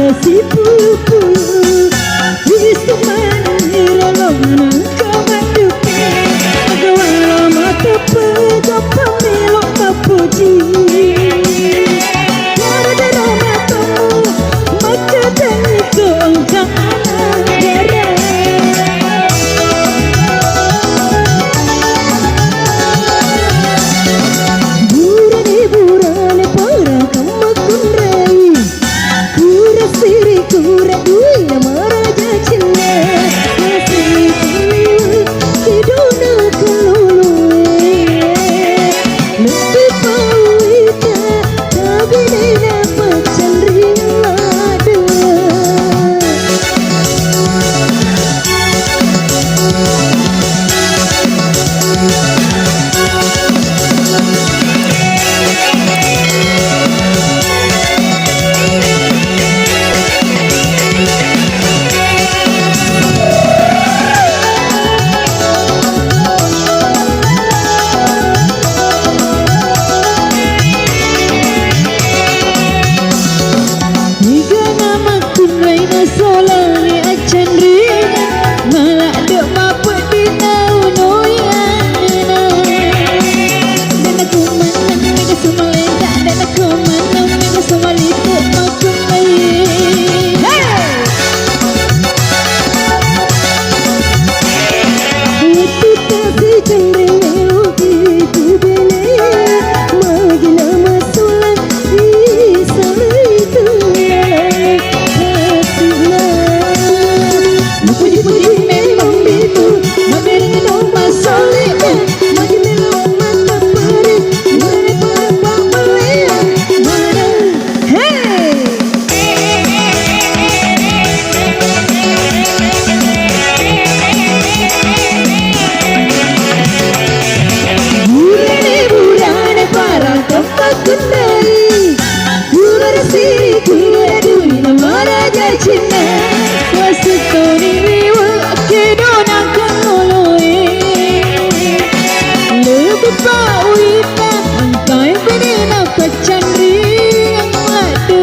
si pulu-pulu wis kemana lomana kamanduke agawala mata pegapa melo kapuji gara-gara matamu maka dani keengkaan gara burane para kamakundrai pura siri kura duya maraja cinta masih keliru hidupnya keluluwe lebih pawita tapi dia macam rilada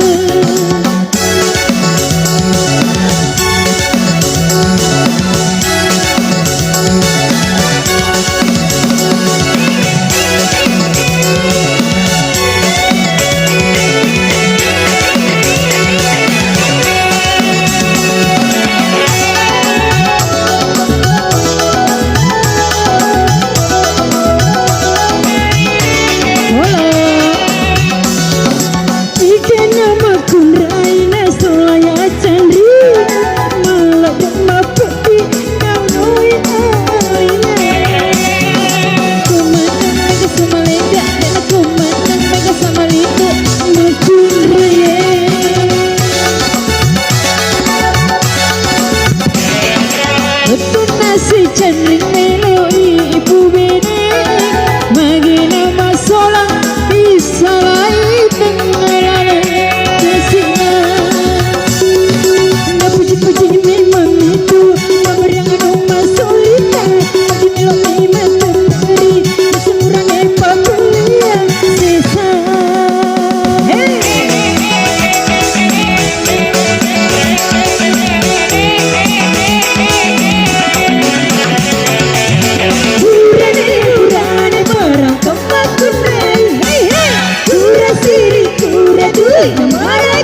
si cendring meloi ibu bene magina masolang bisa lain dengarane kesina na puji-puji memang itu nomor yang rumah solita di meloi menteri semurang epa kuliah sesa Mara